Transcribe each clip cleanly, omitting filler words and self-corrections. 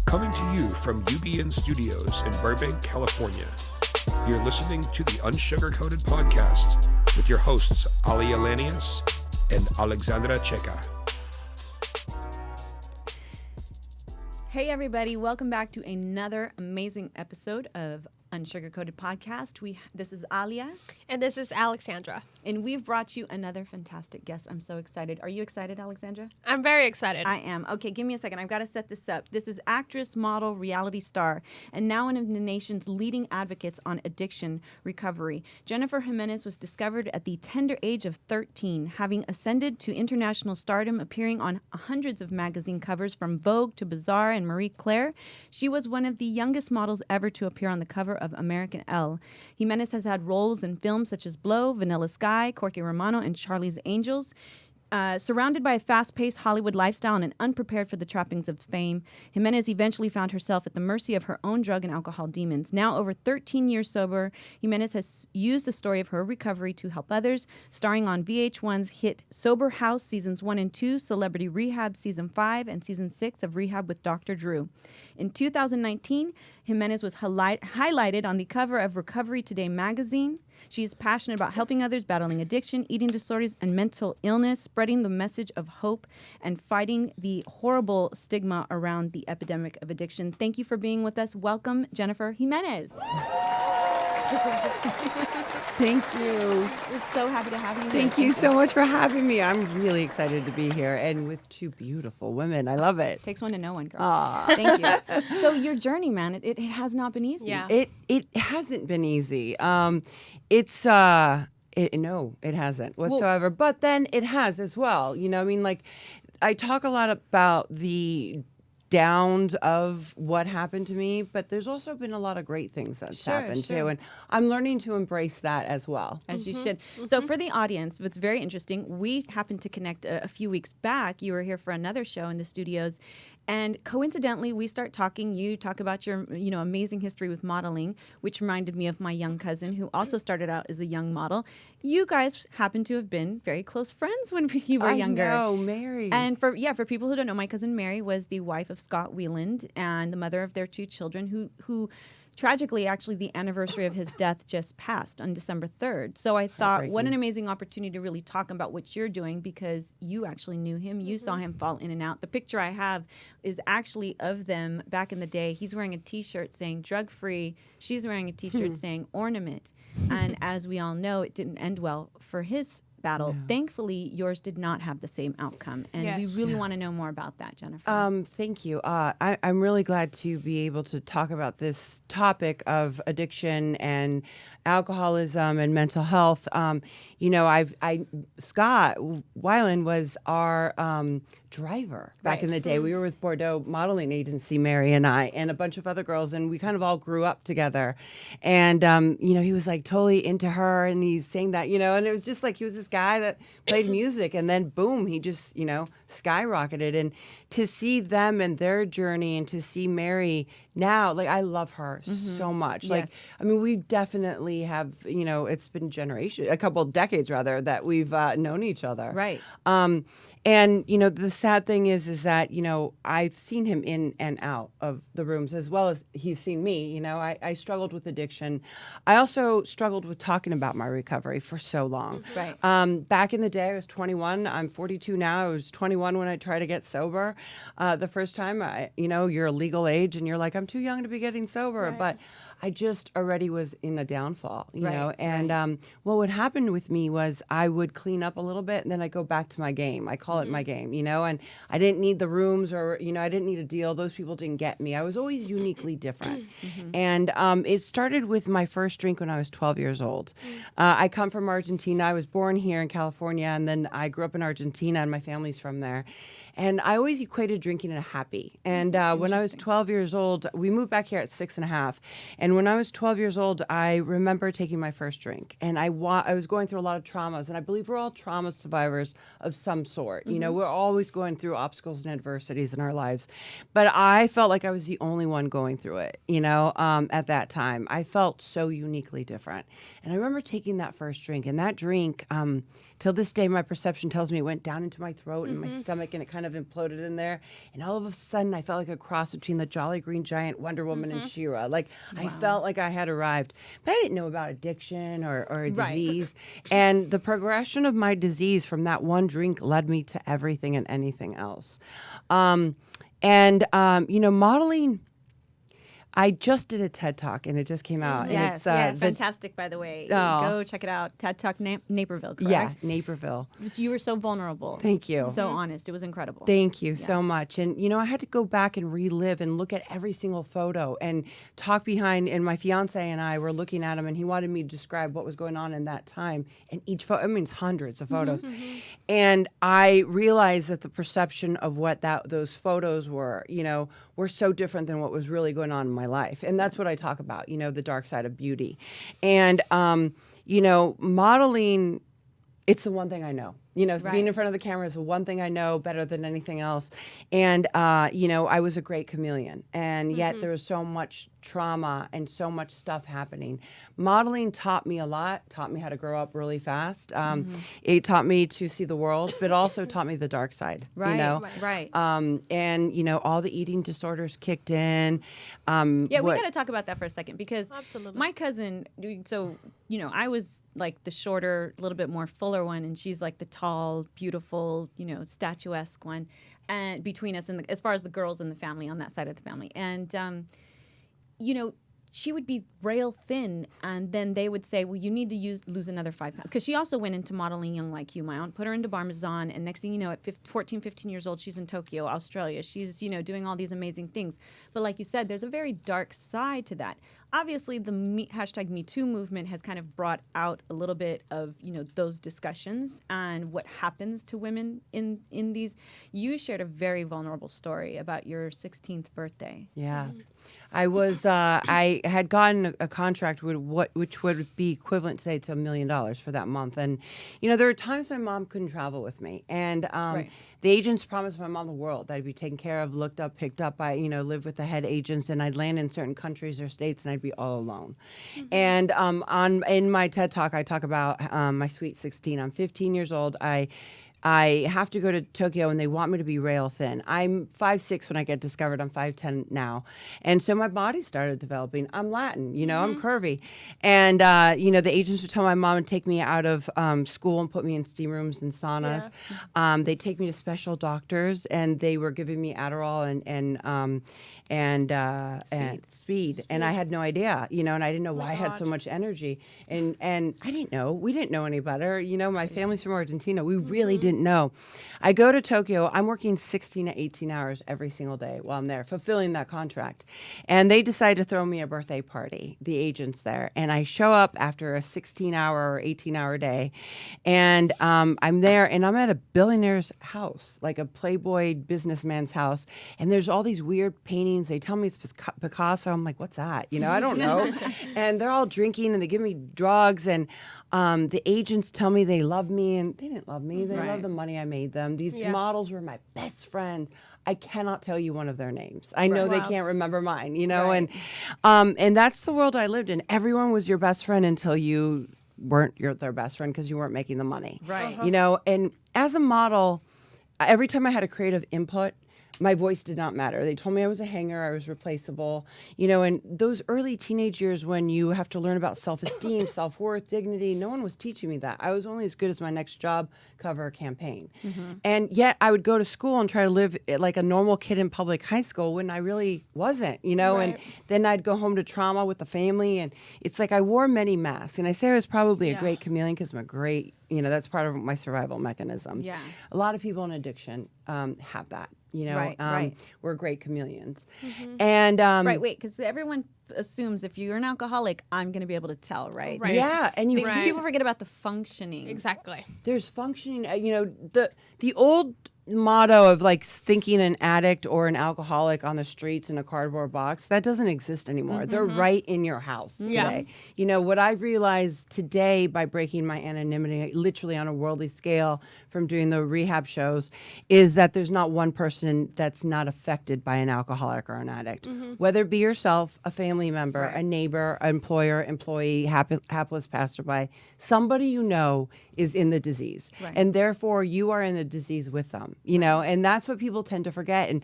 Coming to you from UBN Studios in Burbank, California. You're listening to the Unsugar-Coated Podcast with your hosts, Aalia and Alexandra Checa. Hey everybody, welcome back to another amazing episode of Unsugar-Coated Podcast. This is Aalia. And this is Alexandra. And we've brought you another fantastic guest. I'm so excited. Are you excited, Alexandra? I'm very excited. I am. Okay, give me a second. I've got to set this up. This is actress, model, reality star, and now one of the nation's leading advocates on addiction recovery. Jennifer Gimenez was discovered at the tender age of 13, having ascended to international stardom, appearing on hundreds of magazine covers from Vogue to Bazaar and Marie Claire. She was one of the youngest models ever to appear on the cover of American Elle. Gimenez has had roles in films such as Blow, Vanilla Sky, Corky Romano, and Charlie's Angels. Surrounded by a fast-paced Hollywood lifestyle and unprepared for the trappings of fame, Gimenez eventually found herself at the mercy of her own drug and alcohol demons. Now over 13 years sober, Gimenez has used the story of her recovery to help others, starring on VH1's hit Sober House Seasons 1 and 2, Celebrity Rehab Season 5, and Season 6 of Rehab with Dr. Drew. In 2019, Gimenez was highlighted on the cover of Recovery Today magazine. She is passionate about helping others battling addiction, eating disorders, and mental illness, spreading the message of hope, and fighting the horrible stigma around the epidemic of addiction. Thank you for being with us. Welcome, Jennifer Gimenez. Thank you. We're so happy to have you here. Thank you so much for having me. I'm really excited to be here and with two beautiful women. I love it. Takes one to know one, girl. Aww. Thank you. So your journey, man, it has not been easy. Yeah. It hasn't been easy. No, it hasn't whatsoever. But then it has as well. You know, I mean, like, I talk a lot about the downs of what happened to me, but there's also been a lot of great things that's happened too, and I'm learning to embrace that as well. As you should. So for the audience, what's very interesting, we happened to connect a few weeks back. You were here for another show in the studios, and coincidentally, we start talking. You talk about your, amazing history with modeling, which reminded me of my young cousin, who also started out as a young model. You guys happen to have been very close friends when you were younger. I know, Mary. And for people who don't know, my cousin Mary was the wife of Scott Weiland and the mother of their two children, who tragically, actually, the anniversary of his death just passed on December 3rd. So I thought, what an amazing opportunity to really talk about what you're doing, because you actually knew him. You saw him fall in and out. The picture I have is actually of them back in the day. He's wearing a T-shirt saying drug-free. She's wearing a T-shirt saying ornament. And as we all know, it didn't end well for his battle. No. Thankfully, yours did not have the same outcome. And we really want to know more about that, Jennifer. Thank you. I'm really glad to be able to talk about this topic of addiction and alcoholism and mental health. Scott Weiland was our driver back in the day. We were with Bordeaux Modeling Agency, Mary and I, and a bunch of other girls, and we kind of all grew up together. And, he was like totally into her, and he's saying that, and it was just like he was this guy that played music, and then boom, he just, skyrocketed. And to see them and their journey, and to see Mary now, like, I love her so much. Yes. Like, I mean, we definitely have, it's been a couple of decades rather, that we've known each other. Right. And, the sad thing is that, I've seen him in and out of the rooms as well as he's seen me. I struggled with addiction. I also struggled with talking about my recovery for so long. Right. Back in the day, I was 21. I'm 42 now. I was 21 when I tried to get sober. The first time, you're a legal age and you're like, I'm too young to be getting sober. Right. But I just already was in a downfall, you know. And right. What would happen with me was I would clean up a little bit and then I go back to my game. I call it my game, and I didn't need the rooms or, I didn't need a deal. Those people didn't get me. I was always uniquely different. And it started with my first drink when I was 12 years old. I come from Argentina. I was born here in California, and then I grew up in Argentina, and my family's from there. And I always equated drinking to happy. And when I was 12 years old, we moved back here at 6.5. And when I was 12 years old, I remember taking my first drink, and I was going through a lot of traumas, and I believe we're all trauma survivors of some sort. You know, we're always going through obstacles and adversities in our lives, but I felt like I was the only one going through it. You know, at that time, I felt so uniquely different, and I remember taking that first drink, and that drink, till this day, my perception tells me it went down into my throat and my stomach, and it kind of imploded in there. And all of a sudden, I felt like a cross between the Jolly Green Giant, Wonder Woman, and She-Ra. Like, I felt like I had arrived. But I didn't know about addiction or a disease. And the progression of my disease from that one drink led me to everything and anything else. You know, modeling... I just did a TED Talk, and it just came out. Yes, and it's fantastic, by the way. Oh. Go check it out. TED Talk Naperville, correct? Yeah, Naperville. You were so vulnerable. Thank you. So honest. It was incredible. Thank you so much. And, you know, I had to go back and relive and look at every single photo and talk behind. And my fiance and I were looking at him, and he wanted me to describe what was going on in that time. And each photo, I mean, it's hundreds of photos. And I realized that the perception of what those photos were, you know, were so different than what was really going on in my life. And that's what I talk about, you know, the dark side of beauty. And, you know, modeling, it's the one thing I know. You know, being in front of the camera is the one thing I know better than anything else. And, you know, I was a great chameleon. And yet there was so much trauma and so much stuff happening. Modeling taught me a lot, taught me how to grow up really fast. It taught me to see the world, but also taught me the dark side. Right, you know? right. And, you know, all the eating disorders kicked in. We got to talk about that for a second, because Absolutely. my cousin, so, you know, I was like the shorter, a little bit more fuller one, and she's like the tall, beautiful, you know, statuesque one, and between us, and as far as the girls in the family, on that side of the family. And, you know, she would be rail thin, and then they would say, well, you need to lose another 5 pounds. Because she also went into modeling young like you. My aunt put her into Parmesan, and next thing you know, at 14, 15 years old, she's in Tokyo, Australia. She's, you know, doing all these amazing things. But like you said, there's a very dark side to that. Obviously, the hashtag Me Too movement has kind of brought out a little bit of, you know, those discussions and what happens to women in these. You shared a very vulnerable story about your 16th birthday. Yeah. I was, I had gotten a contract which would be equivalent today to $1 million for that month. And, you know, there were times my mom couldn't travel with me. And the agents promised my mom the world. I'd be taken care of, looked up, picked up. I, you know, lived with the head agents, and I'd land in certain countries or states, and I'd be all alone. And in my TED Talk, I talk about my sweet 16. I'm 15 years old. I have to go to Tokyo, and they want me to be rail thin. I'm 5'6" when I get discovered. I'm 5'10" now. And so my body started developing. I'm Latin, you know, I'm curvy. And, you know, the agents would tell my mom to take me out of school and put me in steam rooms and saunas. Yeah. They'd take me to special doctors, and they were giving me Adderall and speed. And I had no idea, you know, and I didn't know why I had so much energy. And I didn't know. We didn't know any better. You know, my family's from Argentina. We really didn't know. I go to Tokyo. I'm working 16 to 18 hours every single day while I'm there, fulfilling that contract. And they decide to throw me a birthday party, the agents there. And I show up after a 16-hour or 18-hour day. And I'm there, and I'm at a billionaire's house, like a Playboy businessman's house. And there's all these weird paintings. They tell me it's Picasso. I'm like, what's that? You know, I don't know. And they're all drinking, and they give me drugs. And the agents tell me they love me, and they didn't love me. They love the money I made them. These models were my best friends. I cannot tell you one of their names. I know they can't remember mine, you know, and that's the world I lived in. Everyone was your best friend until you weren't their best friend because you weren't making the money. Right. You know, and as a model, every time I had a creative input, my voice did not matter. They told me I was a hanger, I was replaceable. You know, and those early teenage years when you have to learn about self-esteem, self-worth, dignity, no one was teaching me that. I was only as good as my next job cover or campaign. And yet I would go to school and try to live like a normal kid in public high school when I really wasn't, you know, and then I'd go home to trauma with the family. And it's like I wore many masks. And I say I was probably a great chameleon because I'm a great, you know, that's part of my survival mechanisms. Yeah. A lot of people in addiction have that. You know, we're great chameleons. And wait, because everyone assumes if you're an alcoholic, I'm going to be able to tell, right? Yeah, and people forget about the functioning. Exactly. There's functioning. You know, the old motto of like thinking an addict or an alcoholic on the streets in a cardboard box, that doesn't exist anymore. They're right in your house today. You know, what I've realized today by breaking my anonymity, literally on a worldly scale from doing the rehab shows, is that there's not one person that's not affected by an alcoholic or an addict. Whether it be yourself, a family member, a neighbor, an employer, employee, hapless passerby, somebody you know is in the disease. And therefore you are in the disease with them, you know, and that's what people tend to forget. And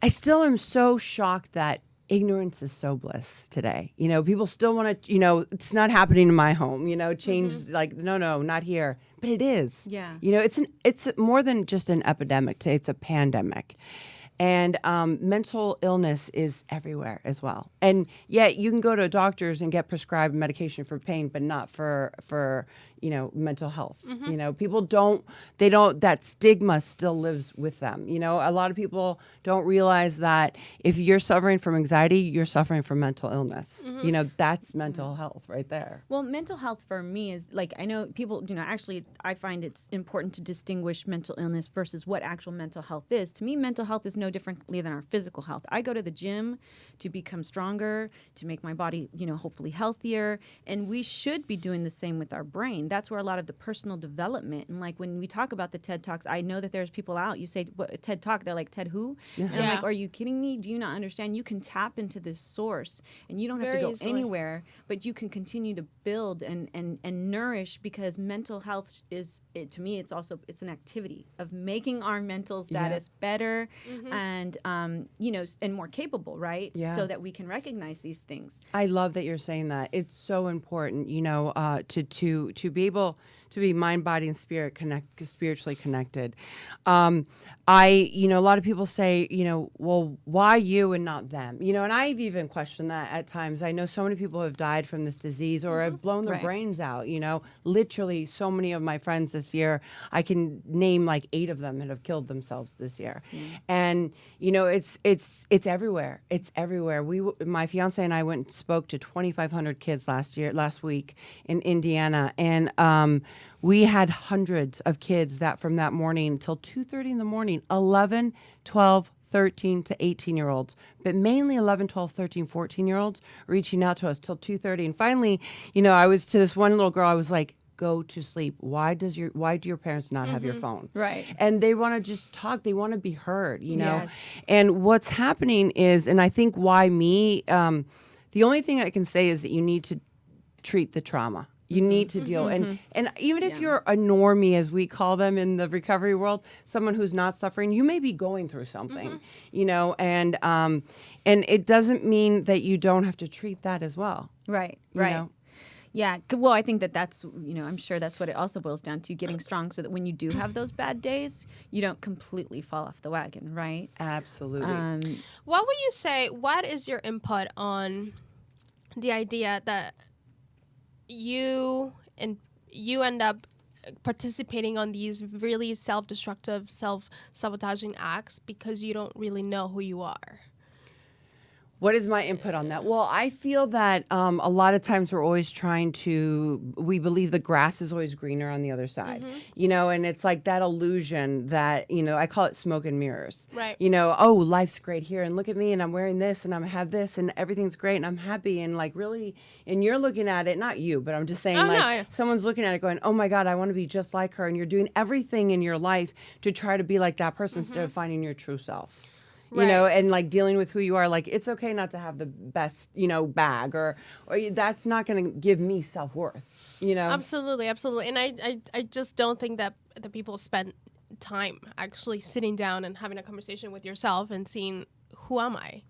I still am so shocked that ignorance is so bliss today. You know, people still want to, you know, it's not happening in my home, you know, change like, no, not here. But it is. Yeah. You know, it's more than just an epidemic today, it's a pandemic. And mental illness is everywhere as well. And yet you can go to doctors and get prescribed medication for pain, but not for you know, mental health. You know, people that stigma still lives with them. You know, a lot of people don't realize that if you're suffering from anxiety, you're suffering from mental illness. You know, that's mental health right there. Well, mental health for me is like, I know people, you know, actually I find it's important to distinguish mental illness versus what actual mental health is. To me, mental health is no differently than our physical health. I go to the gym to become stronger, to make my body, you know, hopefully healthier. And we should be doing the same with our brain. That's where a lot of the personal development, and like when we talk about the TED Talks, I know that there's people out, you say, what, TED Talk, they're like, TED who? And I'm like, are you kidding me? Do you not understand? You can tap into this source and you don't have to go anywhere, but you can continue to build and nourish, because mental health to me, it's an activity of making our mental status better and, you know, and more capable, right? So that we can recognize these things. I love that you're saying that. It's so important, you know, to be able to be mind, body, and spiritually connected. You know, a lot of people say, you know, well, why you and not them? You know, and I've even questioned that at times. I know so many people have died from this disease or have blown their brains out, you know, literally so many of my friends this year, I can name like 8 of them that have killed themselves this year. And, you know, it's everywhere. It's everywhere. My fiance and I went and spoke to 2,500 kids last week in Indiana. And, we had hundreds of kids that from that morning till 2:30 in the morning, 11, 12, 13 to 18-year-olds, but mainly 11, 12, 13, 14-year-olds reaching out to us till 2:30. And finally, you know, I was to this one little girl, I was like, go to sleep. Why do your parents not have your phone? Right. And they want to just talk. They want to be heard, you know? And what's happening is, and I think why me, the only thing I can say is that you need to treat the trauma. You need to deal. And even if you're a normie, as we call them in the recovery world, someone who's not suffering, you may be going through something, you know, and it doesn't mean that you don't have to treat that as well. Right. You know? Yeah. Well, I think that's, you know, I'm sure that's what it also boils down to, getting strong so that when you do have those bad days, you don't completely fall off the wagon, right? Absolutely. What would you say, what is your input on the idea that you end up participating on these really self-destructive, self-sabotaging acts because you don't really know who you are? What is my input on that? Well, I feel that a lot of times we're always we believe the grass is always greener on the other side, you know, and it's like that illusion that, you know, I call it smoke and mirrors. Right. You know, oh, life's great here, and look at me, and I'm wearing this, and I have this, and everything's great, and I'm happy, and like really, and you're looking at it, not you, but I'm just saying someone's looking at it going, oh my God, I want to be just like her, and you're doing everything in your life to try to be like that person instead of finding your true self. You know, and like dealing with who you are, like it's okay not to have the best, you know, bag or that's not going to give me self-worth, you know? Absolutely. And I just don't think that the people spend time actually sitting down and having a conversation with yourself and seeing, who am I?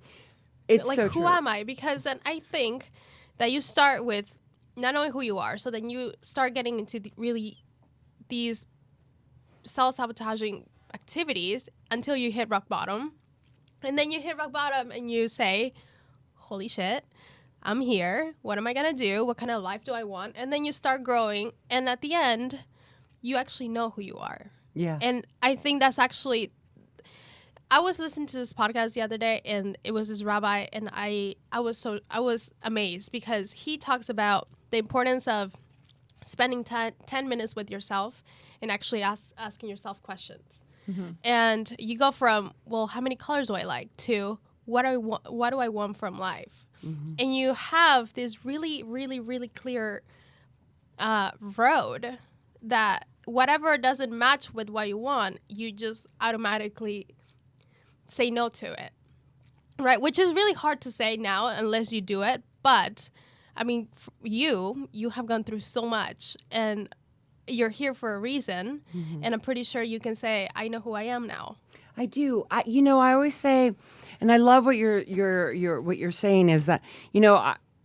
It's like, so who true. am I? Because then I think that you start with not knowing who you are. So then you start getting into these self-sabotaging activities until you hit rock bottom. And then you hit rock bottom and you say, holy shit, I'm here. What am I going to do? What kind of life do I want? And then you start growing. And at the end, you actually know who you are. Yeah. And I think that's actually, I was listening to this podcast the other day, and it was this rabbi, and I was amazed because he talks about the importance of spending 10 minutes with yourself and actually asking yourself questions. And you go from, well, how many colors do I like, to what do I want from life? And you have this really, really, really clear road that whatever doesn't match with what you want, you just automatically say no to it, right? Which is really hard to say now unless you do it. But I mean, you have gone through so much, and you're here for a reason. And I'm pretty sure you can say, I know who I am now. I do. I always say, and I love what you're saying is that,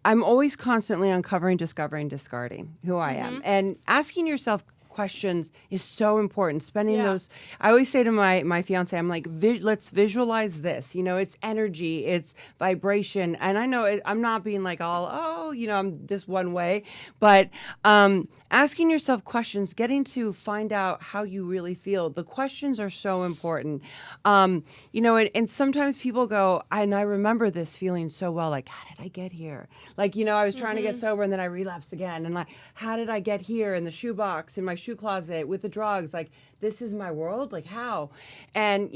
I'm always constantly uncovering, discovering, discarding who I am, and asking yourself questions is so important. Spending those, I always say to my fiance, I'm like, let's visualize this. It's energy, it's vibration, and I know I'm not being like I'm this one way, but asking yourself questions, getting to find out how you really feel. The questions are so important. And sometimes people go, and I remember this feeling so well, like, how did I get here? Like, I was trying to get sober and then I relapsed again. And like, how did I get here in the shoebox, in my shoe closet, with the drugs? Like, this is my world? Like, how? And,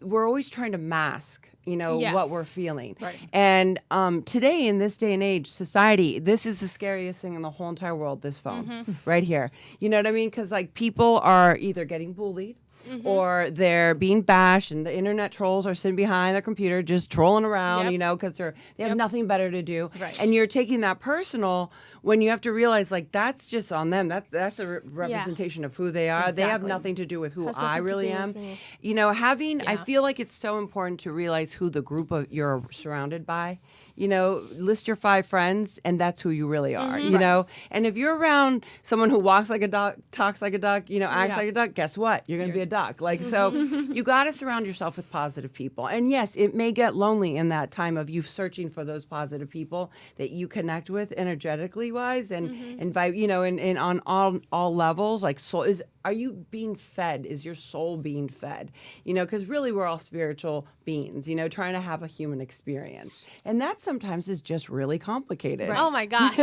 we're always trying to mask, what we're feeling. Right. And today, in this day and age, society, this is the scariest thing in the whole entire world, this phone, right here. You know what I mean? Because, like, people are either getting bullied, or they're being bashed, and the internet trolls are sitting behind their computer just trolling around, because they have nothing better to do. Right. And you're taking that personal when you have to realize, like, that's just on them. That's a representation of who they are. They have Exactly. nothing to do with who Has I nothing to really do am. with me. I feel like it's so important to realize who the group of you're surrounded by. List your 5 friends, and that's who you really are. And if you're around someone who walks like a duck, talks like a duck, acts like a duck, guess what? You're going to be a duck. Like, so you got to surround yourself with positive people. And yes, it may get lonely in that time of you searching for those positive people that you connect with energetically wise and vibe, and on all levels. Like, soul are you being fed? Is your soul being fed? Because really we're all spiritual beings, trying to have a human experience. And that sometimes is just really complicated. Oh my gosh.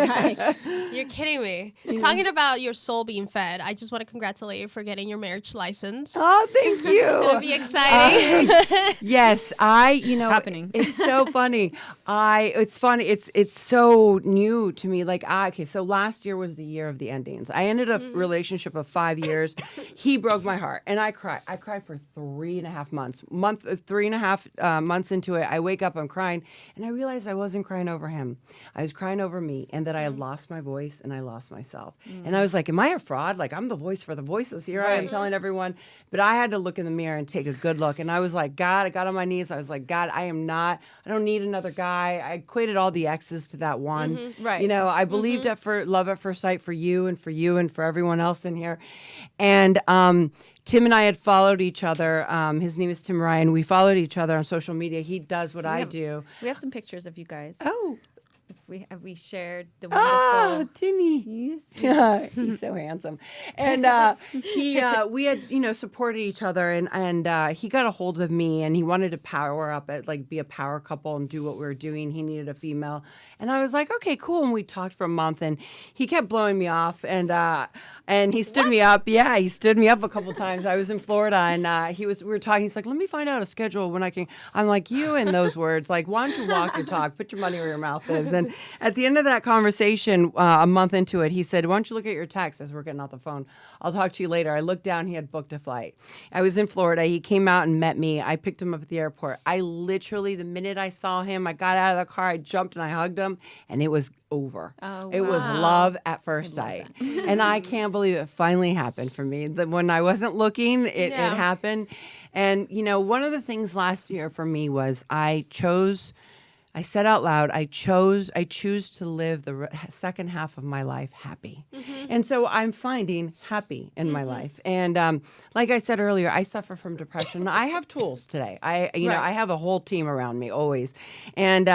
You're kidding me. Talking about your soul being fed, I just want to congratulate you for getting your marriage license. Oh, thank you. It's going to be exciting. Yes, happening. It's so funny. It's funny. It's so new to me. Like, okay, so last year was the year of the endings. I ended a relationship of 5 years. He broke my heart, and I cried. I cried for 3.5 months. 3.5 months into it, I wake up, I'm crying, and I realized I wasn't crying over him. I was crying over me, and that I had lost my voice and I lost myself. And I was like, am I a fraud? Like, I'm the voice for the voiceless. Here I am telling everyone. But I had to look in the mirror and take a good look. And I was like, God, I got on my knees. I was like, God, I don't need another guy. I equated all the exes to that one. Right. I believed love at first sight for you and for everyone else in here. And Tim and I had followed each other. His name is Tim Ryan. We followed each other on social media. He does what I do. We have some pictures of you guys. Oh. Have we shared the wonderful Timmy. Yes. Yeah, he's so handsome. And we had, supported each other, and he got a hold of me, and he wanted to power up be a power couple and do what we were doing. He needed a female. And I was like, okay, cool. And we talked for a month, and he kept blowing me off, and he stood me up. Yeah, he stood me up a couple times. I was in Florida, and we were talking. He's like, let me find out a schedule when I can. I'm like, you and those words. Like, why don't you walk your talk? Put your money where your mouth is. And at the end of that conversation, a month into it, he said, why don't you look at your text as we're getting off the phone? I'll talk to you later. I looked down. He had booked a flight. I was in Florida. He came out and met me. I picked him up at the airport. I literally, the minute I saw him, I got out of the car, I jumped and I hugged him, and it was over. Oh, it was wow. love at first sight. And I can't believe it finally happened for me. When I wasn't looking, it happened. And, one of the things last year for me was I said out loud, I choose to live the second half of my life happy. And so I'm finding happy in my life. And like I said earlier, I suffer from depression. I have tools today. I have a whole team around me always. And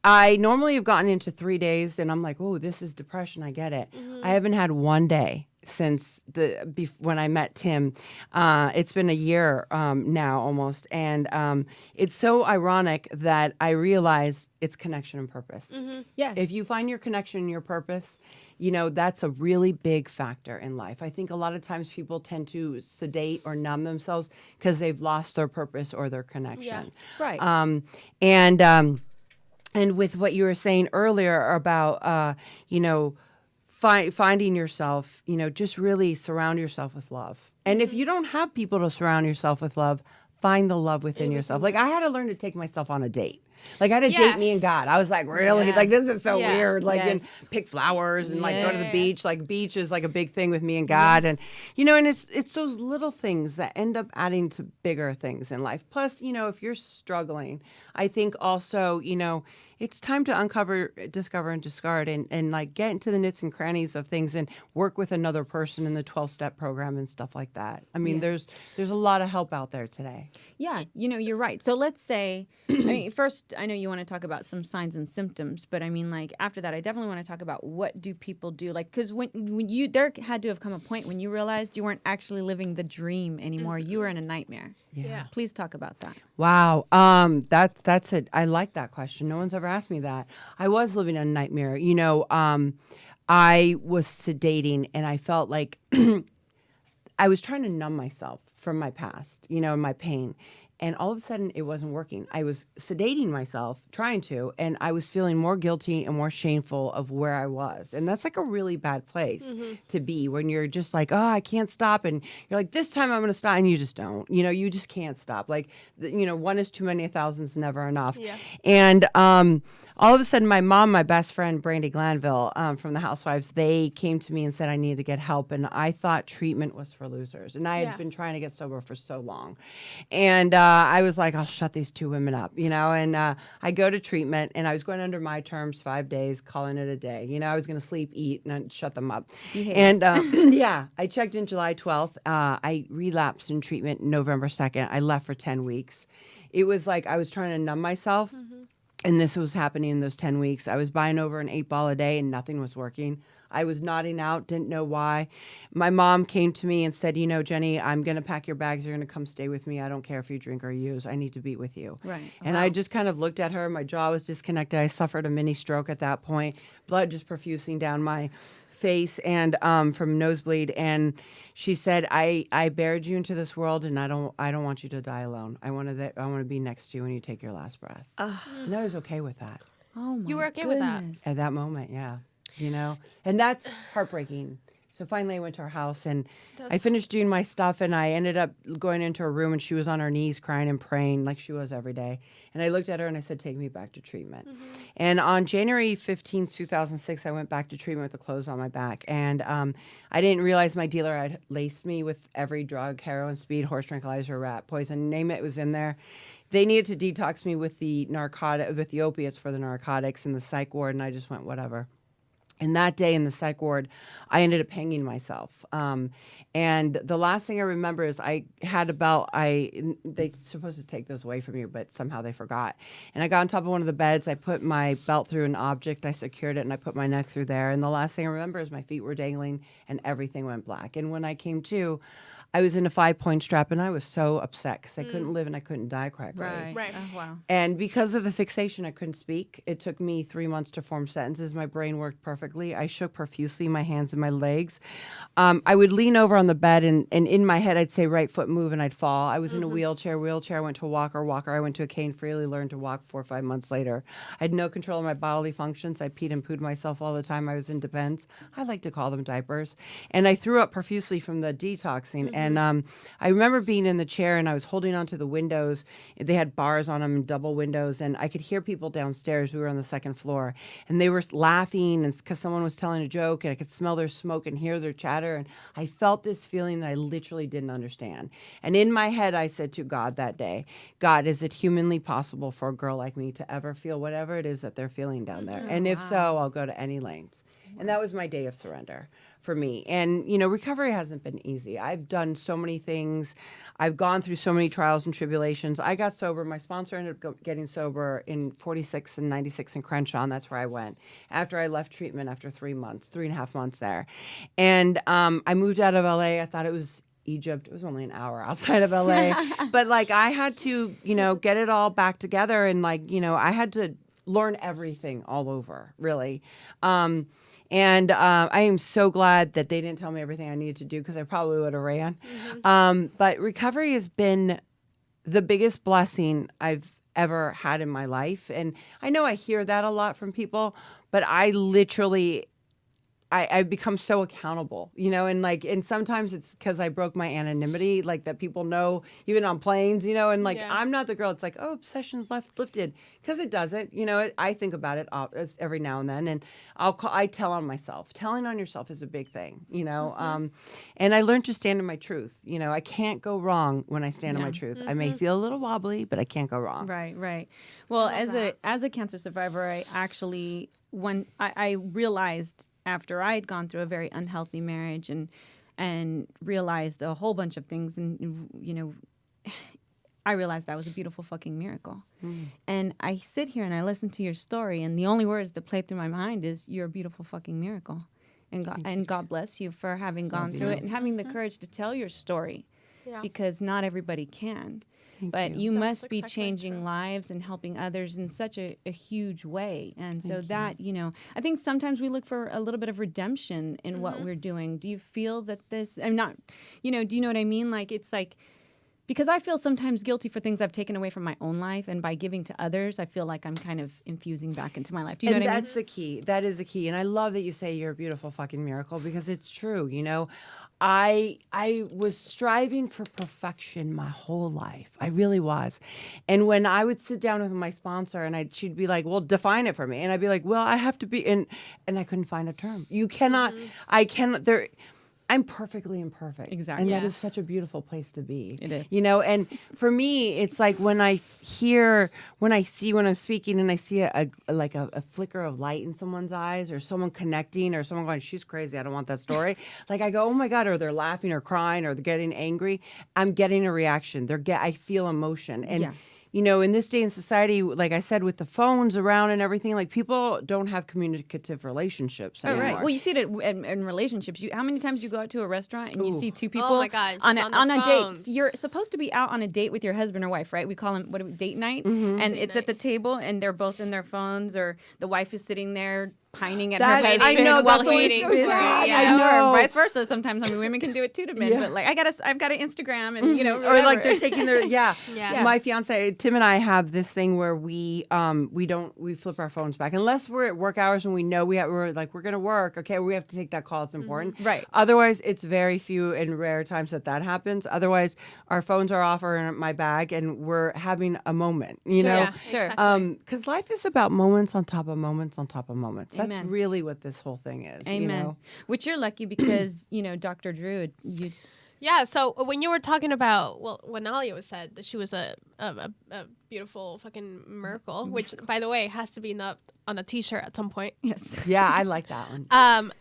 I normally have gotten into 3 days and I'm like, oh, this is depression. I get it. I haven't had one day since when I met Tim. It's been a year now almost, and it's so ironic that I realized it's connection and purpose. Yes. If you find your connection and your purpose, that's a really big factor in life. I think a lot of times people tend to sedate or numb themselves because they've lost their purpose or their connection. Right. And with what you were saying earlier about, finding yourself, just really surround yourself with love. And if you don't have people to surround yourself with love, find the love within yourself. Like I had to learn to take myself on a date. Like I had to date me and God. I was like, really? Yeah. Like this is so Yeah. weird. Like Yes. and pick flowers and like go to the Yeah. beach. Like beach is like a big thing with me and God. And and it's those little things that end up adding to bigger things in life. Plus, if you're struggling, I think also, it's time to discover and discard and like get into the nits and crannies of things and work with another person in the 12-step program and stuff like that. I mean, there's a lot of help out there today. Yeah, you're right. So let's say, first, I know you want to talk about some signs and symptoms, but I mean, like after that, I definitely want to talk about what do people do? Like, because when there had to have come a point when you realized you weren't actually living the dream anymore. You were in a nightmare. Yeah. Please talk about that. Wow. That's it. I like that question. No one's ever asked me that. I was living in a nightmare. I was sedating and I felt like I was trying to numb myself from my past, and my pain. And all of a sudden, it wasn't working. I was sedating myself, trying to, and I was feeling more guilty and more shameful of where I was. And that's like a really bad place to be when you're just like, oh, I can't stop. And you're like, this time I'm going to stop. And you just don't. You just can't stop. Like, one is too many, 1,000 is never enough. Yeah. And all of a sudden, my mom, my best friend, Brandy Glanville from the Housewives, they came to me and said I needed to get help. And I thought treatment was for losers. And I had been trying to get sober for so long. And I was like, I'll shut these two women up, and I go to treatment and I was going under my terms 5 days, calling it a day. I was going to sleep, eat, and I'd shut them up. And I checked in July 12th. I relapsed in treatment November 2nd. I left for 10 weeks. It was like I was trying to numb myself. And this was happening in those 10 weeks. I was buying over an 8-ball a day and nothing was working. I was nodding out, didn't know why. My mom came to me and said, Jenny, I'm going to pack your bags. You're going to come stay with me. I don't care if you drink or use. I need to be with you. Right. And I just kind of looked at her. My jaw was disconnected. I suffered a mini stroke at that point. Blood just profusing down my face and from nosebleed. And she said, I bared you into this world and I don't want you to die alone. I want to be next to you when you take your last breath. And I was okay with that. Oh my You were okay with that? goodness. At that moment, yeah. And that's heartbreaking. So finally I went to her house and I finished doing my stuff and I ended up going into her room and she was on her knees crying and praying like she was every day. And I looked at her and I said, take me back to treatment. And on January 15th, 2006, I went back to treatment with the clothes on my back. And I didn't realize my dealer had laced me with every drug, heroin, speed, horse tranquilizer, rat poison, name it was in there. They needed to detox me with the opiates for the narcotics in the psych ward. And I just went, whatever. And that day in the psych ward, I ended up hanging myself. And the last thing I remember is they supposed to take those away from you, but somehow they forgot. And I got on top of one of the beds. I put my belt through an object. I secured it and I put my neck through there. And the last thing I remember is my feet were dangling and everything went black. And when I came to, I was in a 5-point strap and I was so upset because I couldn't live and I couldn't die correctly. Right. Oh, wow. And because of the fixation, I couldn't speak. It took me 3 months to form sentences. My brain worked perfectly. I shook profusely, my hands and my legs. I would lean over on the bed and in my head, I'd say, right foot move, and I'd fall. I was in a wheelchair. I went to a walker. I went to a cane, freely learned to walk 4 or 5 months later. I had no control of my bodily functions. I peed and pooed myself all the time. I was in depends. I like to call them diapers. And I threw up profusely from the detoxing. And I remember being in the chair and I was holding onto the windows. They had bars on them, double windows, and I could hear people downstairs. We were on the second floor, and they were laughing because someone was telling a joke, and I could smell their smoke and hear their chatter. And I felt this feeling that I literally didn't understand. And in my head, I said to God that day, God, is it humanly possible for a girl like me to ever feel whatever it is that they're feeling down there? And if so, I'll go to any lengths. And that was my day of surrender. for me. And, you know, recovery hasn't been easy. I've done so many things. I've gone through so many trials and tribulations. I got sober. My sponsor ended up getting sober in 46 and 96 in Crenshaw, and that's where I went after I left treatment after 3.5 months there. And I moved out of LA. I thought it was Egypt. It was only an hour outside of LA. But like I had to, you know, get it all back together, and like, you know, I had to learn everything all over, really. And I am so glad that they didn't tell me everything I needed to do, because I probably would have ran. But recovery has been the biggest blessing I've ever had in my life. And I know I hear that a lot from people, but I literally, I've become so accountable, you know, and like, and sometimes it's because I broke my anonymity, like that people know, even on planes, you know, and like, I'm not the girl. It's like, oh, obsession's lifted, because it doesn't, you know. I think about it every now and then, and I tell on myself. Telling on yourself is a big thing, you know. And I learned to stand in my truth. You know, I can't go wrong when I stand in my truth. I may feel a little wobbly, but I can't go wrong. Right. Well, as a cancer survivor, I actually, when I realized, after I had gone through a very unhealthy marriage and realized a whole bunch of things, and you know, I realized I was a beautiful fucking miracle. And I sit here and I listen to your story, and the only words that play through my mind is, "You're a beautiful fucking miracle," and God bless you for having gone through it and having the courage to tell your story, because not everybody can. But you must be changing lives and helping others in such a huge way. And so that, you know, I think sometimes we look for a little bit of redemption in what we're doing. Do you feel that this, I'm not, you know, do you know what I mean? Like, it's like, because I feel sometimes guilty for things I've taken away from my own life, and by giving to others, I feel like I'm kind of infusing back into my life. Do you know what I mean? That's the key. That is the key. And I love that you say you're a beautiful fucking miracle, because it's true. You know, I was striving for perfection my whole life. I really was. And when I would sit down with my sponsor, and she'd be like, "Well, define it for me," and I'd be like, "Well, I have to be," and I couldn't find a term. You cannot. I cannot. I'm perfectly imperfect. Exactly. And that is such a beautiful place to be. It is. You know, and for me, it's like when I'm speaking and I see a flicker of light in someone's eyes, or someone connecting, or someone going, "She's crazy, I don't want that story." Like I go, "Oh my God," or they're laughing or crying or they're getting angry. I'm getting a reaction. I feel emotion. And you know, in this day in society, like I said, with the phones around and everything, like people don't have communicative relationships anymore. Right. Well, you see it in relationships. How many times you go out to a restaurant and you see two people my God, on their a phones. date? You're supposed to be out on a date with your husband or wife, right? We call them date night, and it's at the table, and they're both in their phones, or the wife is sitting there pining at her husband. I know, while that's he's always so busy. sad. Yeah, I know. or vice versa. Sometimes, I mean, women can do it too to men, but like I've got an Instagram, and you know, or like whatever. they're taking their My fiance Tim and I have this thing where we flip our phones back unless we're at work hours and we know we're gonna work. Okay, we have to take that call. It's important, right? Otherwise, it's very few and rare times that happens. Otherwise, our phones are off or in my bag, and we're having a moment. You know, exactly. because life is about moments on top of moments on top of moments. Amen. That's really what this whole thing is. Amen. You know? Which you're lucky because you know, Dr. Drew. Yeah, so when you were talking about, when Aalia said that she was a beautiful fucking miracle, which, by the way, has to be on a T-shirt at some point. Yes. Yeah, I like that one.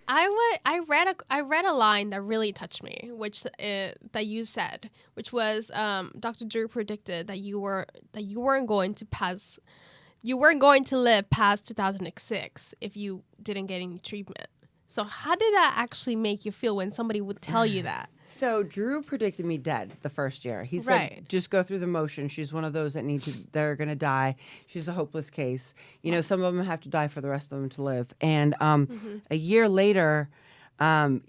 I read a line that really touched me, which that you said, which was Dr. Drew predicted that you weren't going to live past 2006 if you didn't get any treatment. So how did that actually make you feel when somebody would tell you that? So Drew predicted me dead the first year. He said, just go through the motion. She's one of those they're going to die. She's a hopeless case. You know, some of them have to die for the rest of them to live. And a year later,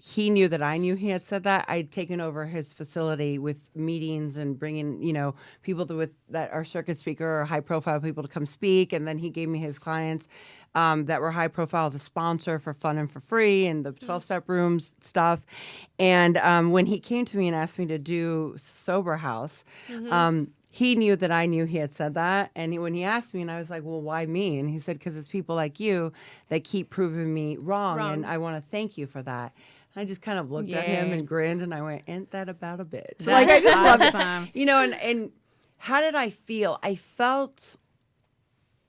he knew that I knew he had said that. I'd taken over his facility with meetings and bringing, you know, people that are circuit speaker or high profile people to come speak. And then he gave me his clients that were high profile to sponsor for fun and for free, and the 12-step rooms stuff. And when he came to me and asked me to do Sober House, he knew that I knew he had said that. And when he asked me, and I was like, "Well, why me?" And he said, "Because it's people like you that keep proving me wrong. And I want to thank you for that." And I just kind of looked at him and grinned, and I went, "Ain't that about a bitch?" Like, I just love it. You know, and how did I feel? I felt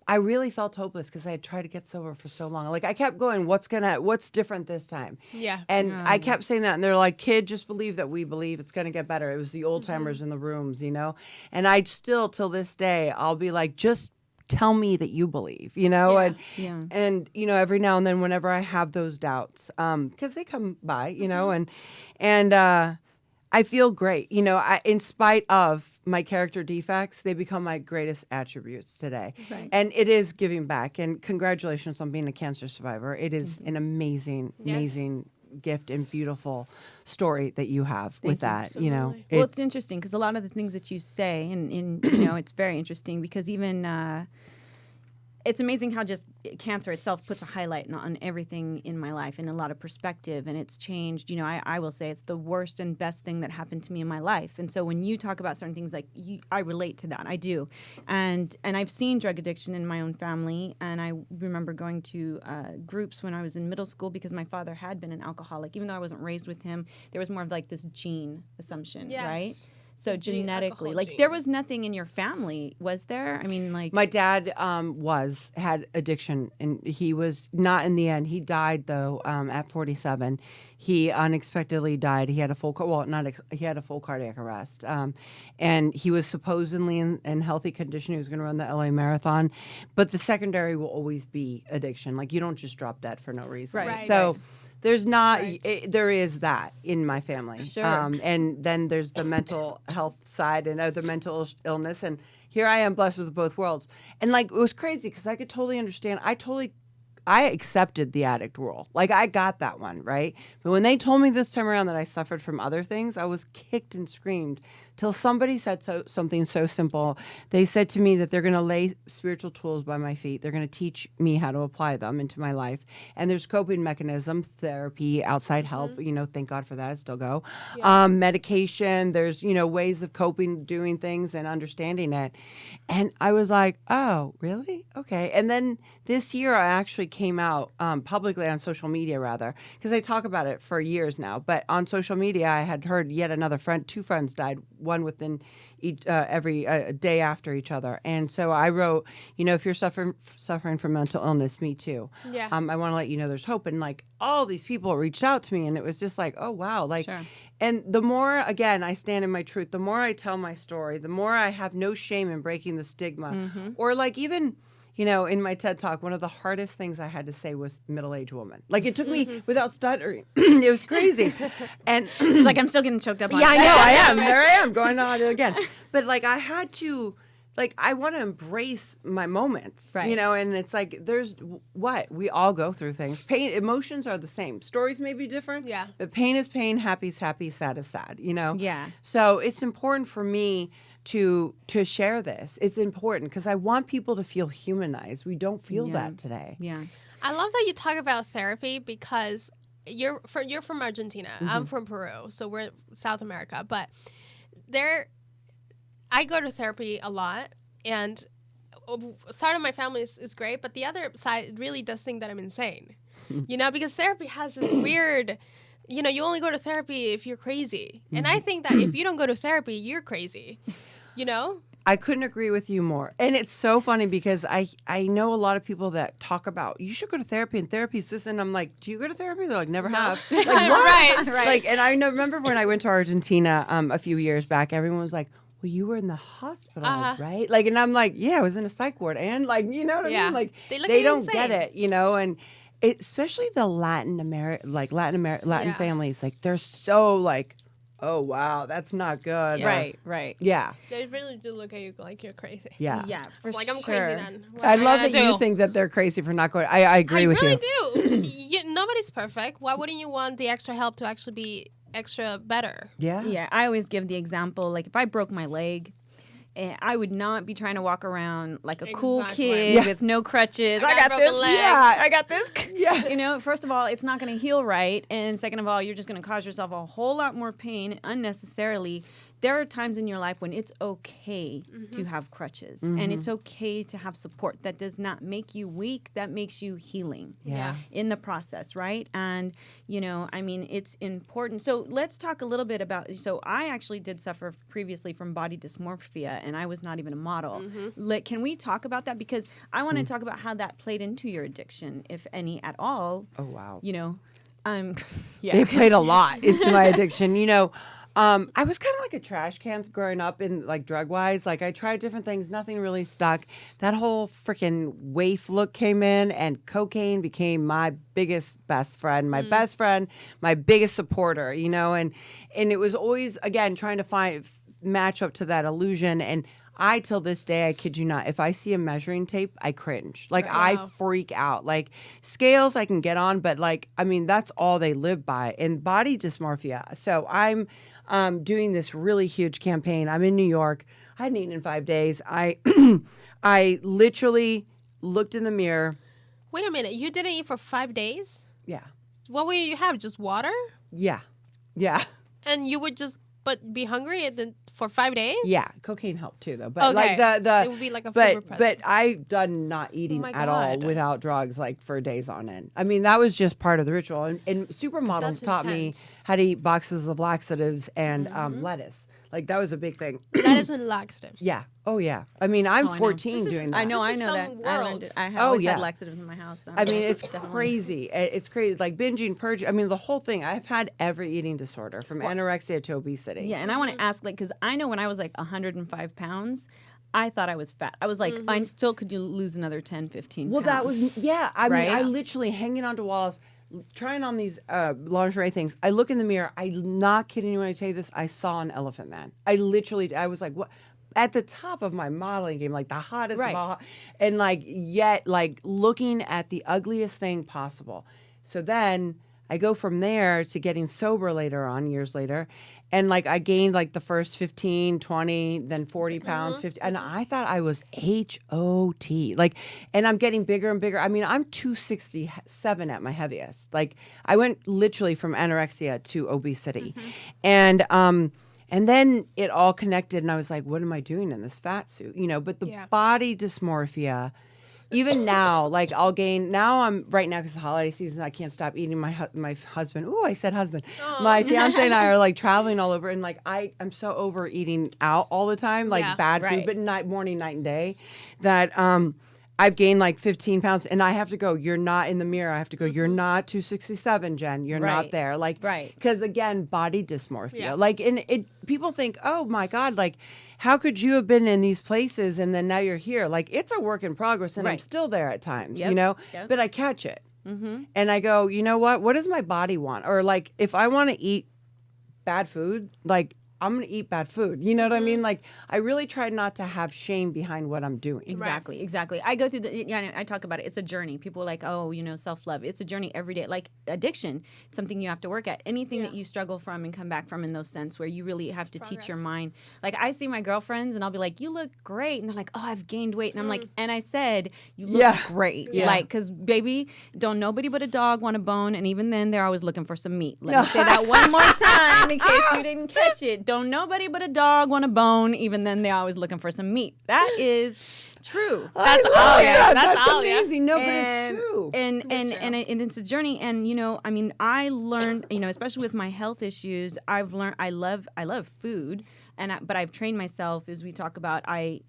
I really felt hopeless because I had tried to get sober for so long. Like I kept going, what's different this time? Yeah. And I kept saying that, and they're like, kid, just believe that we believe it's going to get better. It was the old timers in the rooms, you know? And I still, till this day, I'll be like, just tell me that you believe, you know? And you know, every now and then whenever I have those doubts, because they come by, you know, and I feel great. You know, in spite of my character defects, they become my greatest attributes today. Right. And it is giving back. And congratulations on being a cancer survivor. It is an amazing, amazing gift and beautiful story that you have with that. You know, well, it's interesting because a lot of the things that you say, and you know, it's very interesting because even it's amazing how just cancer itself puts a highlight on everything in my life and a lot of perspective, and it's changed. You know, I will say it's the worst and best thing that happened to me in my life. And so when you talk about certain things, like I relate to that. I do, and I've seen drug addiction in my own family, and I remember going to groups when I was in middle school because my father had been an alcoholic. Even though I wasn't raised with him, there was more of like this gene assumption, right? So genetically, like there was nothing in your family, was there? I mean, like my dad had addiction, and he was not in the end. He died though at 47. He unexpectedly died. He had a full he had a full cardiac arrest, and he was supposedly in healthy condition. He was going to run the LA Marathon, but the secondary will always be addiction. Like you don't just drop dead for no reason. Right. So. There's not, there is that in my family. Sure. And then there's the mental health side and other mental illness. And here I am blessed with both worlds. And like, it was crazy because I could totally understand. I accepted the addict rule. Like I got that one, right? But when they told me this time around that I suffered from other things, I was kicked and screamed till somebody said something so simple. They said to me that they're going to lay spiritual tools by my feet. They're going to teach me how to apply them into my life. And there's coping mechanism, therapy, outside help. You know, thank God for that. I still go. Yeah. Medication. There's, you know, ways of coping, doing things and understanding it. And I was like, oh, really? Okay. And then this year I actually came out publicly on social media, rather, because I talk about it for years now. But on social media, I had heard yet another friend, 2 friends died, one within every day after each other. And so I wrote, you know, if you're suffering from mental illness, me too. Yeah. I want to let you know there's hope. And like all these people reached out to me, and it was just like, oh wow, like. Sure. And the more, again, I stand in my truth, the more I tell my story, the more I have no shame in breaking the stigma, or like even. You know, in my TED Talk, one of the hardest things I had to say was middle-aged woman. Like, it took me without stuttering. It was crazy. And she's like, I'm still getting choked up on it. Yeah, I know, I am. There I am, going on it again. But, like, I had to, like, I want to embrace my moments. Right. You know, and it's like, we all go through things. Pain, emotions are the same. Stories may be different. Yeah. But pain is pain, happy is happy, sad is sad, you know? Yeah. So it's important for me to share this. It's important because I want people to feel humanized. We don't feel that today. Yeah. I love that you talk about therapy because you're from Argentina. I'm from Peru, so we're South America. But I go to therapy a lot, and side of my family is great, but the other side really does think that I'm insane. You know, because therapy has this weird. You know, you only go to therapy if you're crazy. And I think that if you don't go to therapy, you're crazy. You know? I couldn't agree with you more. And it's so funny because I know a lot of people that talk about, you should go to therapy, and therapy's this. And I'm like, do you go to therapy? They're like, never have. Like, what? Right. Like, and I remember when I went to Argentina a few years back, everyone was like, well, you were in the hospital, right? Like, and I'm like, yeah, I was in a psych ward. And like, you know what I mean? Like, they don't get it, you know? And especially the Latin families, like they're so like, oh wow, that's not good. Yeah. Right. Yeah. They really do look at you like you're crazy. Yeah. Yeah, for Like, sure. I'm crazy then. What I am love gonna that you do? think that they're crazy for not going. I agree with you. I really do. Nobody's perfect. Why wouldn't you want the extra help to actually be extra better? Yeah. Yeah, I always give the example, like if I broke my leg, I would not be trying to walk around like a cool kid with no crutches. I got this. Yeah, I got this. Yeah. You know, first of all, it's not going to heal right. And second of all, you're just going to cause yourself a whole lot more pain unnecessarily there are times in your life when it's okay to have crutches and it's okay to have support. That does not make you weak. That makes you healing in the process, right? And, you know, I mean, it's important. So let's talk a little bit about, so I actually did suffer previously from body dysmorphia, and I was not even a model. Can we talk about that? Because I want to talk about how that played into your addiction, if any at all. Oh, wow. You know, They played a lot into my addiction. You know, I was kind of like a trash can growing up in like drug wise. Like I tried different things, nothing really stuck. That whole freaking waif look came in, and cocaine became my biggest best friend, my best friend, my biggest supporter. You know, and it was always again trying to match up to that illusion. And I, till this day, I kid you not, if I see a measuring tape, I cringe. Like, I freak out. Like, scales I can get on, but, like, I mean, that's all they live by. And body dysmorphia. So I'm doing this really huge campaign. I'm in New York. I hadn't eaten in 5 days. I literally looked in the mirror. Wait a minute. You didn't eat for 5 days? Yeah. What will you have? Just water? Yeah. Yeah. And you would just be hungry and then for 5 days? Yeah, cocaine helped too, though. But okay. like it would be like a flavor present. But I've done not eating at all without drugs, like for days on end. I mean, that was just part of the ritual. And supermodels taught me how to eat boxes of laxatives and lettuce. Like that was a big thing. Lettuce and laxatives. Yeah. Oh yeah. I mean, I'm 14 doing that. I know that. I have always had laxatives in my house. So I mean, it's crazy. It's crazy. Like binging, purging. I mean, the whole thing. I've had every eating disorder from anorexia to obesity. Yeah, and I want to ask, like, because I know when I was like 105 pounds, I thought I was fat. I was like, I still could lose another 10, 15 Well, pounds. that was, I mean, right? I literally hanging onto walls, trying on these lingerie things. I look in the mirror. I'm not kidding you when I tell you this. I saw an elephant man. I was like, what? At the top of my modeling game, like the hottest of all, and like yet like looking at the ugliest thing possible. So then I go from there to getting sober later on, years later, and like I gained like the first 15, 20, then 40 pounds, 50, and I thought I was HOT. Like, and I'm getting bigger and bigger. I mean, I'm 267 at my heaviest. Like I went literally from anorexia to obesity. And then it all connected, and I was like, what am I doing in this fat suit? You know, but the body dysmorphia, even now, like I'll gain, right now, because the holiday season, I can't stop eating. My husband, I said husband. My fiance and I are like traveling all over, and like I'm so over eating out all the time, like bad food, but morning, night, and day, that I've gained like 15 pounds, and I have to go, you're not in the mirror. I have to go, you're not 267, Jen. You're not there. Like, because again, body dysmorphia. Yeah. Like, and people think, oh my God, like, how could you have been in these places and then now you're here? Like, it's a work in progress, and I'm still there at times, you know? Yep. But I catch it. And I go, you know what? What does my body want? Or like, if I want to eat bad food, like, I'm going to eat bad food. You know what I mean? Like, I really try not to have shame behind what I'm doing. Exactly. I go through I talk about it. It's a journey. People are like, oh, self-love. It's a journey every day. Like addiction, it's something you have to work at. Anything that you struggle from and come back from in those sense where you really have to teach your mind. Like I see my girlfriends and I'll be like, you look great. And they're like, oh, I've gained weight. And I'm like, and I said, you look great. Yeah. Like, because baby, don't nobody but a dog want a bone. And even then they're always looking for some meat. Let me say that one more time in case you didn't catch it. Don't nobody but a dog want a bone. Even then, they're always looking for some meat. That is true. That's Aalia. That's amazing. No, but it's true. And it's a journey. And I mean, I learned, especially with my health issues, I've learned I love food. But I've trained myself, as we talk about, I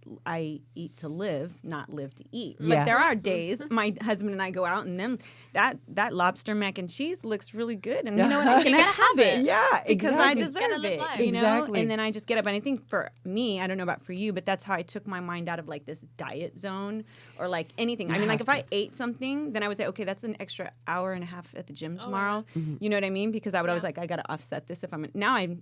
eat to live, not live to eat. Yeah. Like there are days my husband and I go out and that lobster mac and cheese looks really good, and you know what, I can have it, because I deserve it, Exactly. And then I just get up, and I think for me, I don't know about for you, but that's how I took my mind out of like this diet zone or like anything. I mean, like if I ate something, then I would say, okay, that's an extra hour and a half at the gym tomorrow. You know what I mean? Because I would always like, I got to offset this if I'm now I'm.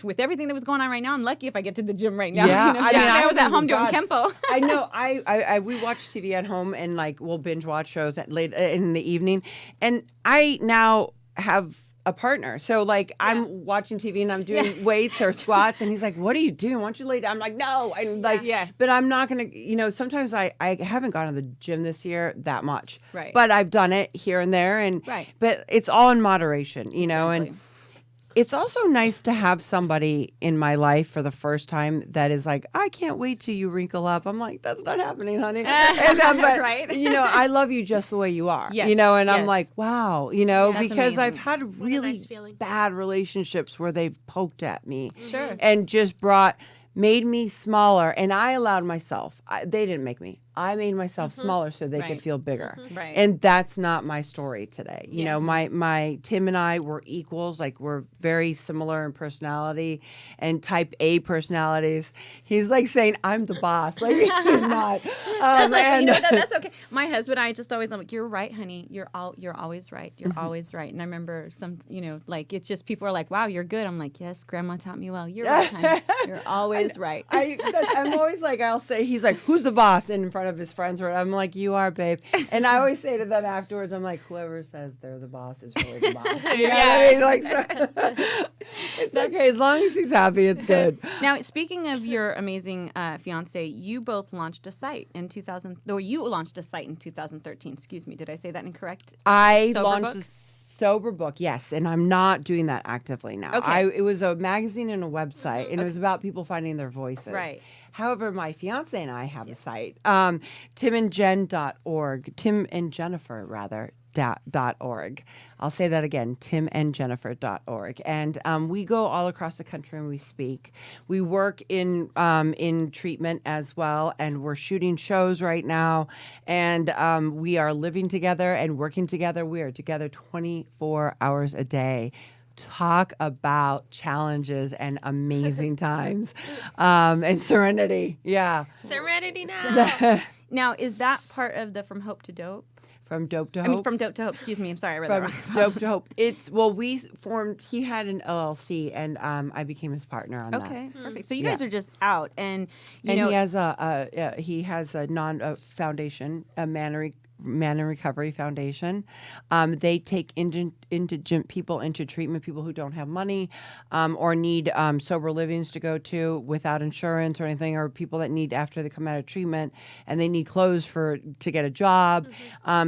With everything that was going on right now, I'm lucky if I get to the gym right now. Yeah, I was at home doing Kempo. I know. We watch TV at home, and like we'll binge watch shows at late in the evening. And I now have a partner, so like I'm watching TV and I'm doing weights or squats, and he's like, "What are you doing? Why don't you lay down?" I'm like, "No," and like, but I'm not gonna. Sometimes I haven't gone to the gym this year that much, right? But I've done it here and there, and but it's all in moderation, and. it's also nice to have somebody in my life for the first time that is like, I can't wait till you wrinkle up. I'm like, that's not happening, honey. And but, Right. I love you just the way you are. Yes, and I'm yes. like, wow, That's because amazing. I've had a really nice feeling. bad relationships where they've poked at me. Sure. And just made me smaller, and I allowed myself. They didn't make me. I made myself smaller so they could Right. feel bigger. Right. And that's not my story today. Yes. My Tim and I were equals. Like, we're very similar in personality and type A personalities. He's like saying, I'm the boss. Like, he's not. That's like, that's okay. My husband, I just always, I'm like, you're right, honey. You're always right. You're always right. And I remember like, it's just people are like, wow, you're good. I'm like, yes, grandma taught me well. You're right, honey. You're always right. I'm always like, I'll say, he's like, who's the boss? In front of his friends, or I'm like, you are, babe. And I always say to them afterwards, I'm like, whoever says they're the boss is really the boss. You know what I mean? Like, so, it's okay as long as he's happy. It's good. Now, speaking of your amazing fiance, you both launched a site in 2000. Or you launched a site in 2013. Excuse me. Did I say that incorrect? I Sober launched book? a sober book, yes, and I'm not doing that actively now. Okay. It was a magazine and a website, and it was about people finding their voices. Right. However, my fiance and I have a site, timandjen.org, Tim and Jennifer, rather. .org. I'll say that again, timandjennifer.org. And we go all across the country and we speak. We work in treatment as well, and we're shooting shows right now. And we are living together and working together. We are together 24 hours a day. Talk about challenges and amazing times and serenity. Yeah. Serenity now. Now, is that part of the From Hope to Dope? From dope to hope. I mean, from dope to hope. Excuse me. I'm sorry. I read that wrong. From dope to hope. We formed, he had an LLC, and I became his partner on that. Okay, perfect. So you guys are just out, and you And know, he has a foundation, a Man in Recovery Foundation. They take indigent people into treatment, people who don't have money or need sober livings to go to without insurance or anything, or people that need, after they come out of treatment and they need clothes to get a job.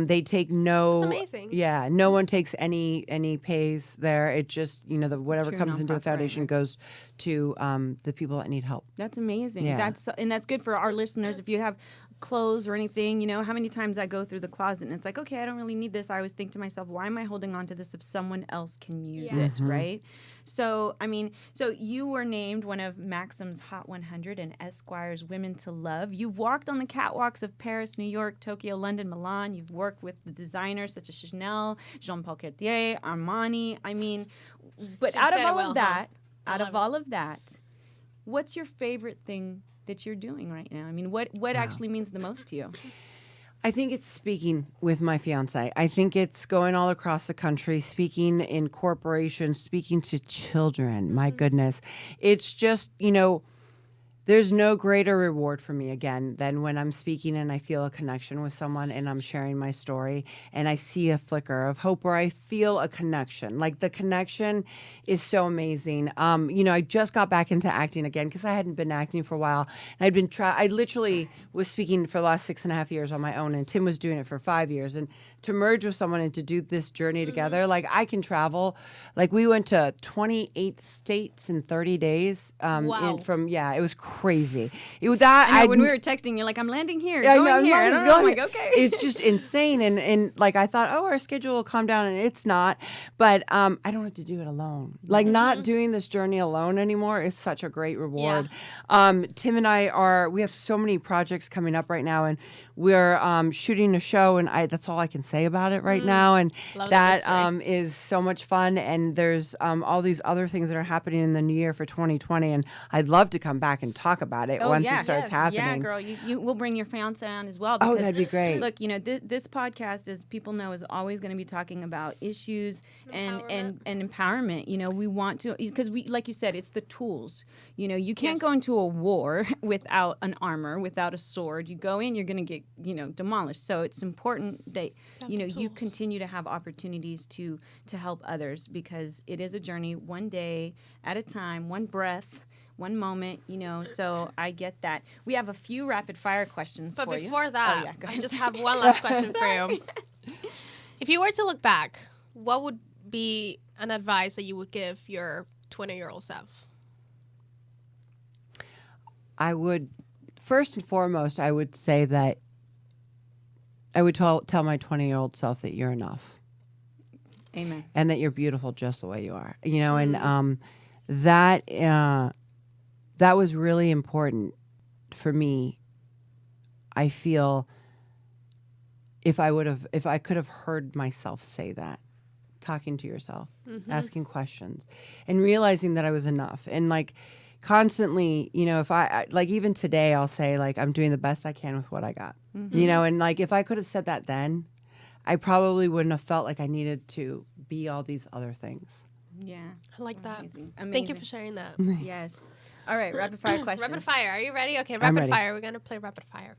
They take no. That's amazing. Yeah, no one takes any pays there. It just whatever True comes into the nonprofit, foundation right. goes to the people that need help. that's amazing. Yeah. That's good for our listeners. If you have clothes or anything, how many times I go through the closet and it's like, okay, I don't really need this. I always think to myself, why am I holding on to this if someone else can use it, right? So, so you were named one of Maxim's Hot 100 and Esquire's Women to Love. You've walked on the catwalks of Paris, New York, Tokyo, London, Milan. You've worked with the designers such as Chanel, Jean-Paul Gaultier, Armani. But She out of said it all well, of huh? that, I out love of it. all of that, what's your favorite thing that you're doing right now? What actually means the most to you? I think it's speaking with my fiance. I think it's going all across the country, speaking in corporations, speaking to children. My goodness. It's just, there's no greater reward for me, again, than when I'm speaking and I feel a connection with someone and I'm sharing my story and I see a flicker of hope, or I feel a connection. Like, the connection is so amazing. I just got back into acting again because I hadn't been acting for a while. And I literally was speaking for the last 6.5 years on my own, and Tim was doing it for 5 years. And to merge with someone and to do this journey together, like, I can travel. Like, we went to 28 states in 30 days. Wow. It was crazy. When we were texting, you're like, I'm landing here, I going know, here. I don't know. I'm going- like, okay. It's just insane. And like, I thought, our schedule will calm down, and it's not. But I don't have to do it alone. Like, not doing this journey alone anymore is such a great reward. Tim and we have so many projects coming up right now, and we're shooting a show, and that's all I can say about it right now. And Love that that is so much fun. And there's all these other things that are happening in the new year for 2020, and I'd love to come back and talk about it once it starts happening. Yeah, girl, you will bring your fiance on as well. Oh, because, that'd be great. Look, this podcast, as people know, is always going to be talking about issues and empowerment. We want to, because like you said, it's the tools. You can't go into a war without an armor, without a sword. You go in, you're going to get demolished. So it's important that you tools. continue to have opportunities to help others, because it is a journey, one day at a time, one breath, one moment, so I get that. We have a few rapid fire questions But for you. before that, go I ahead. just have one last question for you. If you were to look back, what would be an advice that you would give your 20-year-old self? I would, first and foremost, I would say that I would tell my 20-year-old self that you're enough. Amen. And that you're beautiful just the way you are. You know, and that was really important for me. I feel if I could have heard myself say that, talking to yourself, asking questions, and realizing that I was enough. And like constantly, you know, if I like even today, I'll say like I'm doing the best I can with what I got. You know, and like if I could have said that then, I probably wouldn't have felt like I needed to be all these other things. Yeah. I like that. Amazing. Thank you for sharing that. Yes. All right, rapid fire questions. Rapid fire. Are you ready? Okay, I'm rapid ready. fire. We're going to play rapid fire.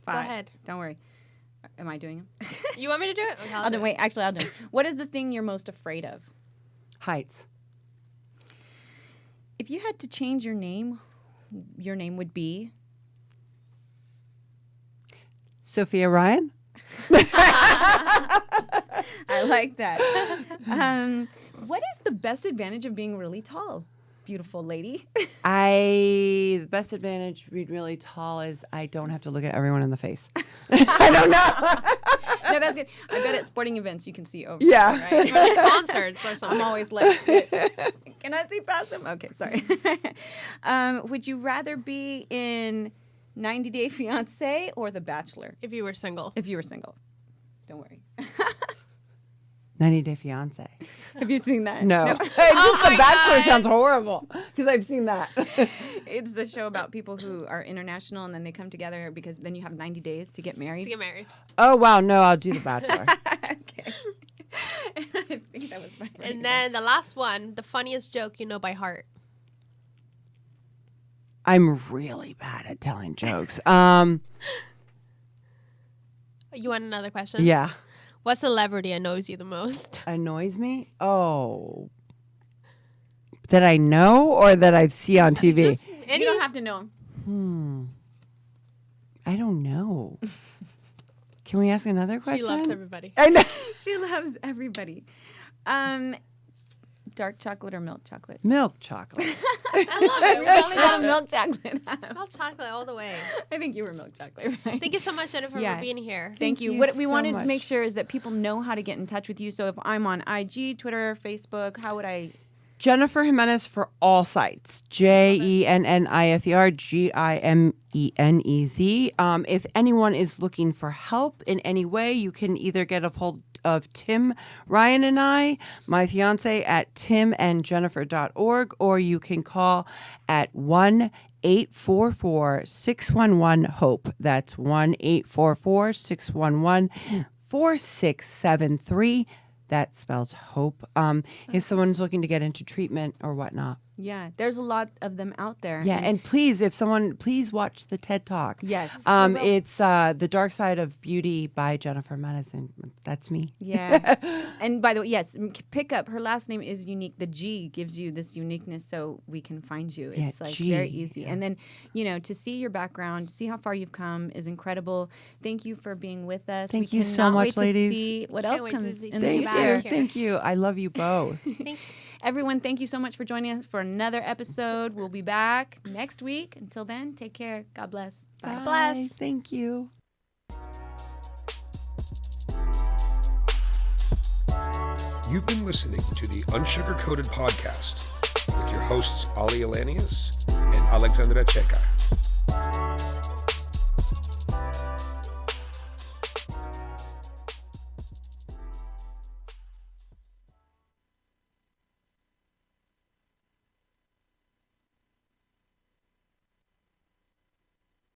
5. Go ahead. Don't worry. Am I doing them? You want me to do it? Okay, I'll do. Wait, actually, I'll do them. What is the thing you're most afraid of? Heights. If you had to change your name would be? Sophia Ryan? I like that. What is the best advantage of being really tall, beautiful lady? The best advantage of being really tall is I don't have to look at everyone in the face. I don't know. No, that's good. I bet at sporting events you can see over. Yeah. There, right? Concerts or something. I'm always like, can I see past them? Okay, sorry. Would you rather be in 90 Day Fiancé or The Bachelor? If you were single. If you were single. Don't worry. 90 Day Fiancé. Have you seen that? No. No. Just my The Bachelor God. sounds horrible because I've seen that. It's the show about people who are international and then they come together because then you have 90 days to get married. To get married. Oh, wow. No, I'll do The Bachelor. Okay. I think that was my And then the last one, the funniest joke you know by heart. I'm really bad at telling jokes. You want another question? Yeah. What celebrity annoys you the most? Annoys me? Oh. That I know or that I see on TV? You don't have to know him. I don't know. Can we ask another question? She loves everybody. I know. She loves everybody. Dark chocolate or milk chocolate? Milk chocolate. I love it. We We only got a milk chocolate. Milk chocolate all the way. I think you were milk chocolate, right? Thank you so much, Jennifer, Yeah. for being here. Thank you. you What we so wanted much. to make sure is that people know how to get in touch with you. So if I'm on IG, Twitter, Facebook, how would I? Jennifer Gimenez for all sites. JENNIFER GIMENEZ. If anyone is looking for help in any way, you can either get a hold of Tim, Ryan, and I, my fiance, at timandjennifer.org, or you can call at 1-844-611-HOPE. That's 1-844-611-4673. That spells hope. If someone's looking to get into treatment or whatnot. Yeah, there's a lot of them out there. Yeah, and please watch the TED Talk. Yes, we will. It's The Dark Side of Beauty by Jennifer Gimenez, and that's me. Yeah. And by the way, yes, pick up. Her last name is unique. The G gives you this uniqueness so we can find you. It's Yeah, like G, very easy. yeah. And then, to see your background, see how far you've come is incredible. Thank you for being with us. Thank We you so cannot much, wait to ladies. see what Can't else wait to comes see in the Thank Thank future. you. Thank you. I love you both. Thank you. Everyone, thank you so much for joining us for another episode. We'll be back next week. Until then, take care. God bless. Bye. God bless. Thank you. You've been listening to the Unsugar Coated Podcast with your hosts Aalia and Alexandra Checa.